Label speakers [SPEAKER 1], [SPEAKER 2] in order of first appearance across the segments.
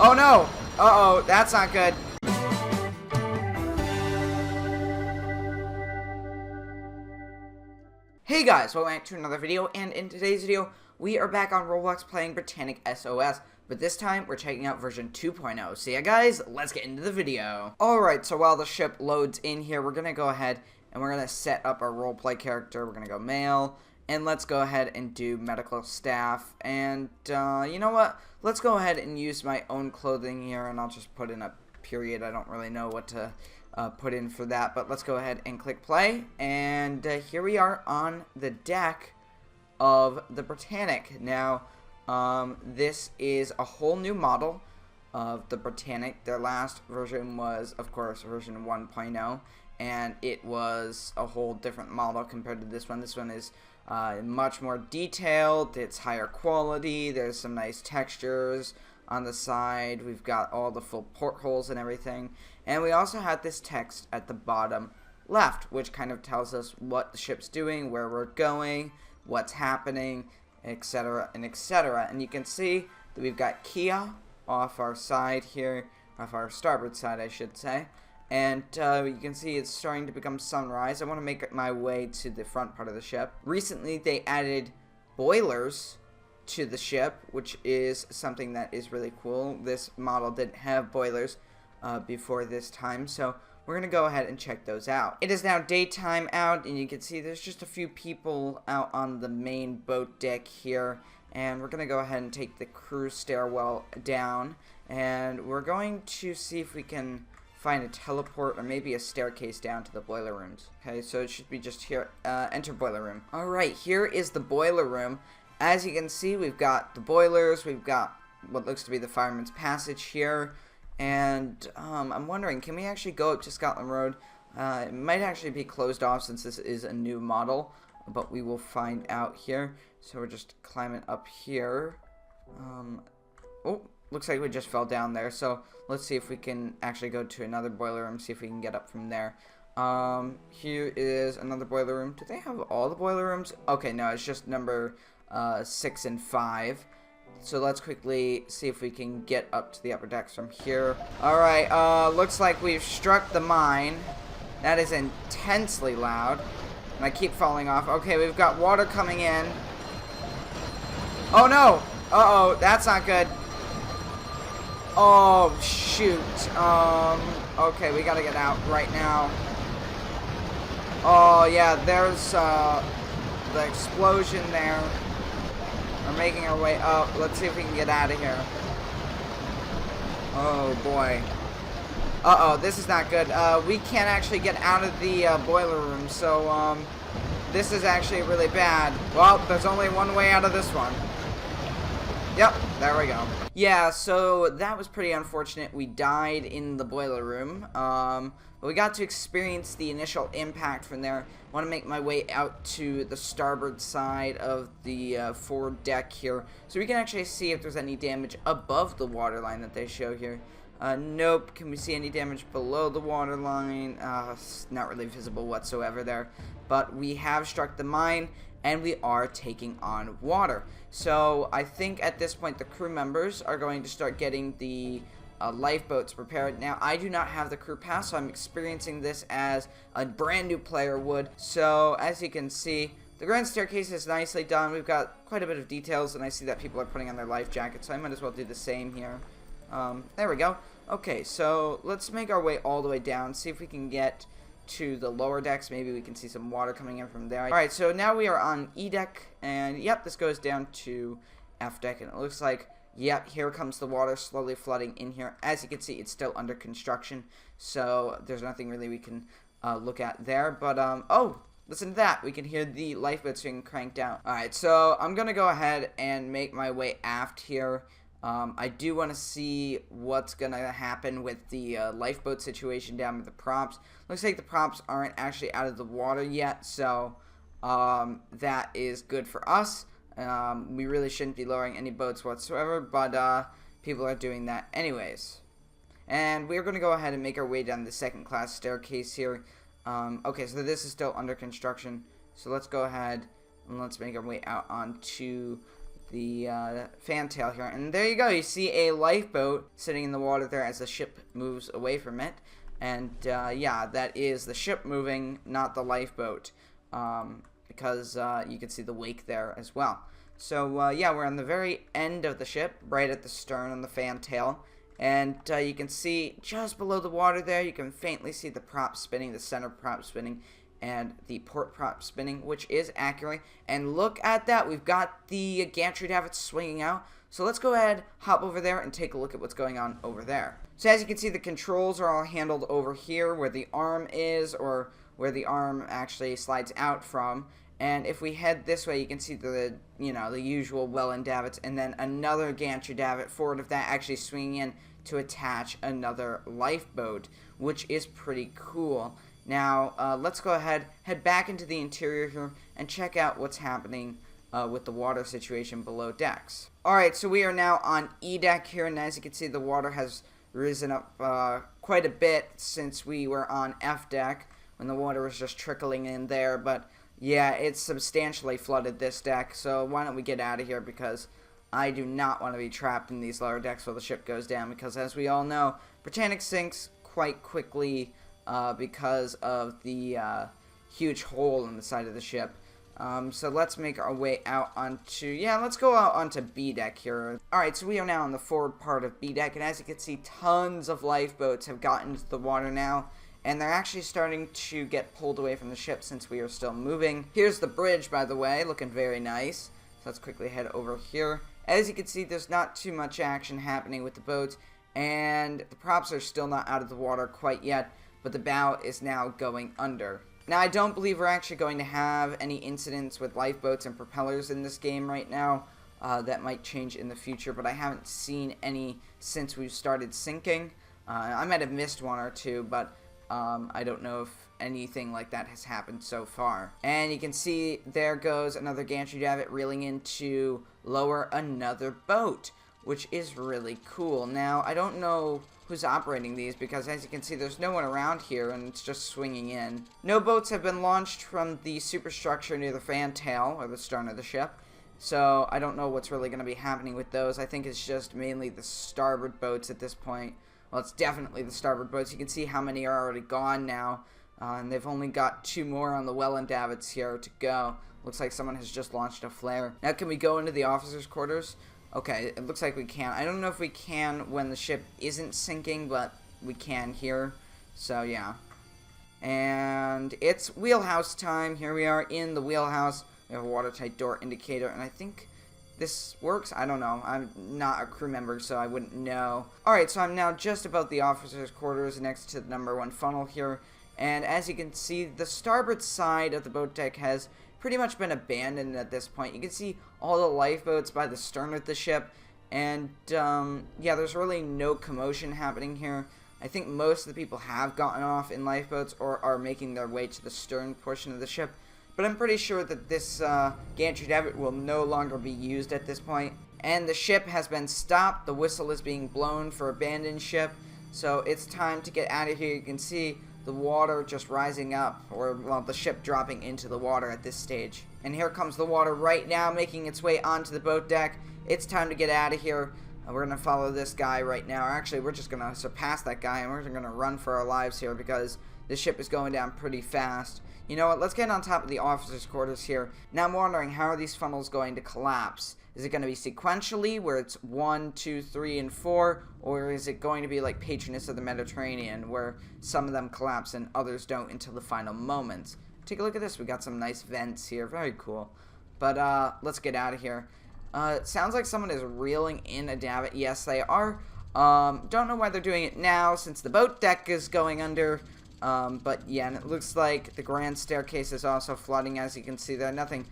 [SPEAKER 1] Oh no! Uh-oh, that's not good. Hey guys, welcome back to another video, and in today's video, we are back on Roblox playing Britannic SOS, but this time, we're checking out version 2.0. So yeah guys, let's get into the video. Alright, so while the ship loads in here, we're gonna go ahead and we're gonna set up our roleplay character. We're gonna go male, and let's go ahead and do medical staff, and you know what? Let's go ahead and use my own clothing here, and I'll just put in a period. I don't really know what to put in for that, but let's go ahead and click play, and here we are on the deck of the Britannic. Now, this is a whole new model of the Britannic. Their last version was, of course, version 1.0, and it was a whole different model compared to this one. This one is much more detailed, it's higher quality, there's some nice textures on the side, we've got all the full portholes and everything, and we also had this text at the bottom left, which kind of tells us what the ship's doing, where we're going, what's happening, etc. and etc. And you can see that we've got Kia off our side here, off our starboard side I should say, and you can see it's starting to become sunrise. I want to make my way to the front part of the ship. Recently they added boilers to the ship, which is something that is really cool. This model didn't have boilers before this time, so we're going to go ahead and check those out. It is now daytime out, and you can see there's just a few people out on the main boat deck here, and we're going to go ahead and take the crew stairwell down, and we're going to see if we can find a teleport or maybe a staircase down to the boiler rooms. Okay, so it should be just here. Enter boiler room. Alright, here is the boiler room. As you can see, we've got the boilers, we've got what looks to be the fireman's passage here, and I'm wondering, can we actually go up to Scotland Road? It might actually be closed off since this is a new model, but we will find out here. So we're just climbing up here. Oh, looks like we just fell down there, so let's see if we can actually go to another boiler room, see if we can get up from there. Here is another boiler room. Do they have all the boiler rooms? Okay, no, it's just number 6 and 5. So let's quickly see if we can get up to the upper decks from here. Alright, looks like we've struck the mine. That is intensely loud. And I keep falling off. Okay, we've got water coming in. Oh no! Uh-oh, that's not good. Oh, shoot. Okay, we gotta get out right now. Oh, yeah, there's, the explosion there. We're making our way up. Let's see if we can get out of here. Oh, boy. Uh-oh, this is not good. We can't actually get out of the, boiler room, so, this is actually really bad. Well, there's only one way out of this one. Yep, there we go. Yeah, so that was pretty unfortunate. We died in the boiler room. But we got to experience the initial impact from there. I want to make my way out to the starboard side of the forward deck here, so we can actually see if there's any damage above the waterline that they show here. Nope. Can we see any damage below the waterline? It's not really visible whatsoever there. But we have struck the mine, and we are taking on water. So I think at this point the crew members are going to start getting the lifeboats prepared. Now, I do not have the crew pass, so I'm experiencing this as a brand new player would. So as you can see, the grand staircase is nicely done. We've got quite a bit of details, and I see that people are putting on their life jackets, so I might as well do the same here. There we go. Okay, so let's make our way all the way down, see if we can get to the lower decks. Maybe we can see some water coming in from there. Alright, so now we are on E deck, and yep, this goes down to F deck, and it looks like, yep, here comes the water slowly flooding in here. As you can see, it's still under construction, so there's nothing really we can look at there. But, oh, listen to that. We can hear the lifeboats being cranked out. Alright, so I'm going to go ahead and make my way aft here. I do want to see what's going to happen with the lifeboat situation down with the props. Looks like the props aren't actually out of the water yet, so that is good for us. We really shouldn't be lowering any boats whatsoever, but people are doing that anyways. And we're going to go ahead and make our way down the second class staircase here. Okay, so this is still under construction, so let's go ahead and let's make our way out onto fantail here. And there you go. You see a lifeboat sitting in the water there as the ship moves away from it. And yeah, that is the ship moving, not the lifeboat, because you can see the wake there as well. So yeah, we're on the very end of the ship, right at the stern on the fantail. And you can see just below the water there, you can faintly see the prop spinning, the center prop spinning, and the port prop spinning, which is accurate. And look at that, we've got the gantry davits swinging out. So let's go ahead, hop over there, and take a look at what's going on over there. So as you can see, the controls are all handled over here, where the arm is, or where the arm actually slides out from. And if we head this way, you can see the usual well-end davits, and then another gantry davit forward of that actually swinging in to attach another lifeboat, which is pretty cool. Now, let's go ahead, head back into the interior here, and check out what's happening with the water situation below decks. Alright, so we are now on E deck here, and as you can see, the water has risen up quite a bit since we were on F deck, when the water was just trickling in there, but yeah, it's substantially flooded this deck, so why don't we get out of here, because I do not want to be trapped in these lower decks while the ship goes down, because as we all know, Britannic sinks quite quickly because of the huge hole in the side of the ship. So let's make our way out onto, let's go out onto B deck here. Alright, so we are now on the forward part of B deck, and as you can see, tons of lifeboats have gotten into the water now, and they're actually starting to get pulled away from the ship since we are still moving. Here's the bridge, by the way, looking very nice. So let's quickly head over here. As you can see, there's not too much action happening with the boats, and the props are still not out of the water quite yet, but the bow is now going under. Now, I don't believe we're actually going to have any incidents with lifeboats and propellers in this game right now. That might change in the future, but I haven't seen any since we've started sinking. I might have missed one or two, but I don't know if anything like that has happened so far. And you can see there goes another gantry davit reeling in to lower another boat, which is really cool. Now, I don't know who's operating these, because as you can see, there's no one around here, and it's just swinging in. No boats have been launched from the superstructure near the fantail, or the stern of the ship, so I don't know what's really going to be happening with those. I think it's just mainly the starboard boats at this point. Well, it's definitely the starboard boats. You can see how many are already gone now, and they've only got 2 more on the well-end davits here to go. Looks like someone has just launched a flare. Now, can we go into the officers' quarters? Okay, it looks like we can. I don't know if we can when the ship isn't sinking, but we can here. So, yeah. And it's wheelhouse time. Here we are in the wheelhouse. We have a watertight door indicator, and I think this works. I don't know. I'm not a crew member, so I wouldn't know. Alright, so I'm now just about the officers' quarters next to the #1 funnel here. And as you can see, the starboard side of the boat deck has pretty much been abandoned at this point. You can see all the lifeboats by the stern of the ship, and yeah, there's really no commotion happening here. I think most of the people have gotten off in lifeboats or are making their way to the stern portion of the ship, but I'm pretty sure that this gantry davit will no longer be used at this point. And the ship has been stopped. The whistle is being blown for abandoned ship, so it's time to get out of here. You can see the water just rising up, or, well, the ship dropping into the water at this stage. And here comes the water right now, making its way onto the boat deck. It's time to get out of here. We're going to follow this guy right now. Actually, we're just going to surpass that guy, and we're going to run for our lives here, because this ship is going down pretty fast. You know what, let's get on top of the officers' quarters here. Now I'm wondering, how are these funnels going to collapse? Is it going to be sequentially, where it's 1, 2, 3, and 4, or is it going to be like Patroness of the Mediterranean, where some of them collapse and others don't until the final moments? Take a look at this. We got some nice vents here. Very cool. But let's get out of here. It sounds like someone is reeling in a davit. Yes, they are. Don't know why they're doing it now, since the boat deck is going under. But yeah, and it looks like the grand staircase is also flooding, as you can see there. Nothing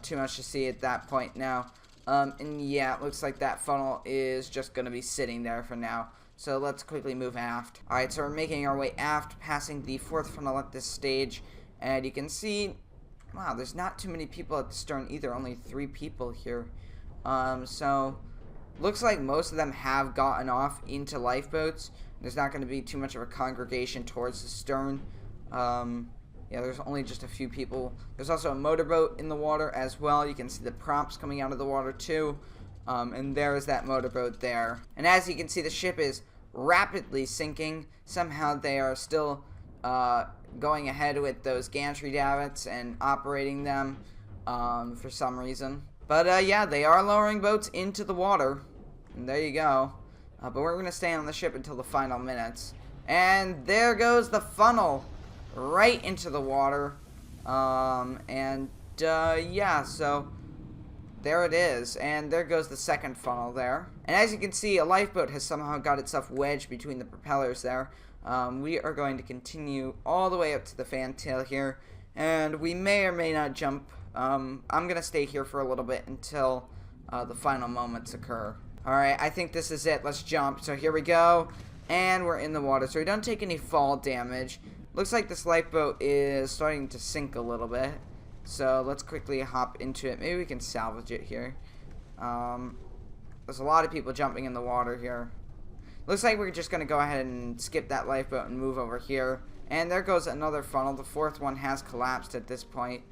[SPEAKER 1] too much to see at that point now. And yeah, it looks like that funnel is just going to be sitting there for now. So let's quickly move aft. Alright, so we're making our way aft, passing the 4th funnel at this stage. And you can see, wow, there's not too many people at the stern either. Only 3 people here. So looks like most of them have gotten off into lifeboats. There's not going to be too much of a congregation towards the stern. Yeah, there's only just a few people. There's also a motorboat in the water as well. You can see the props coming out of the water too. And there is that motorboat there. And as you can see, the ship is rapidly sinking. Somehow they are still going ahead with those gantry davits and operating them for some reason. But yeah, they are lowering boats into the water. And there you go. But we're going to stay on the ship until the final minutes. And there goes the funnel right into the water. Yeah, so there it is. And there goes the second funnel there. And as you can see, a lifeboat has somehow got itself wedged between the propellers there. We are going to continue all the way up to the fantail here. And we may or may not jump. I'm going to stay here for a little bit until the final moments occur. Alright, I think this is it. Let's jump. So here we go. And we're in the water. So we don't take any fall damage. Looks like this lifeboat is starting to sink a little bit. So let's quickly hop into it. Maybe we can salvage it here. There's a lot of people jumping in the water here. Looks like we're just going to go ahead and skip that lifeboat and move over here. And there goes another funnel. The fourth one has collapsed at this point.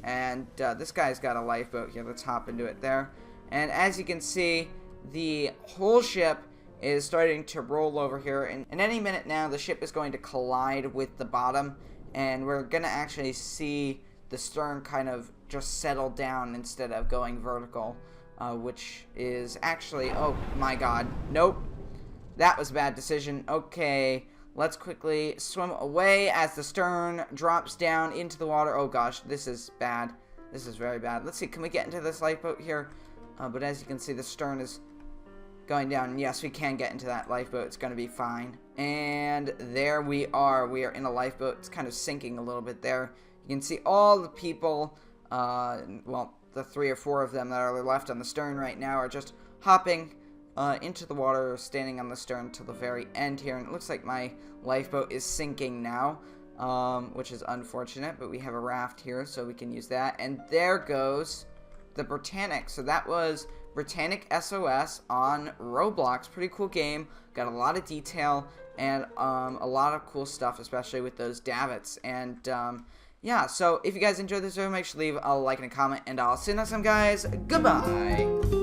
[SPEAKER 1] And this guy's got a lifeboat here. Let's hop into it there. And as you can see, the whole ship is starting to roll over here. And in any minute now, the ship is going to collide with the bottom. And we're going to actually see the stern kind of just settle down instead of going vertical. Which is actually... Oh, my God. Nope. That was a bad decision. Okay. Let's quickly swim away as the stern drops down into the water. Oh, gosh. This is bad. This is very bad. Let's see. Can we get into this lifeboat here? But as you can see, the stern is going down. Yes, we can get into that lifeboat. It's going to be fine. And there we are. We are in a lifeboat. It's kind of sinking a little bit there. You can see all the people, well, the 3 or 4 of them that are left on the stern right now are just hopping into the water, standing on the stern till the very end here. And it looks like my lifeboat is sinking now, which is unfortunate. But we have a raft here, so we can use that. And there goes the Britannic. So that was Britannic SOS on Roblox. Pretty cool game. Got a lot of detail and a lot of cool stuff, especially with those davits. And yeah, so if you guys enjoyed this video, make sure to leave a like and a comment, and I'll see you next time, guys. Goodbye.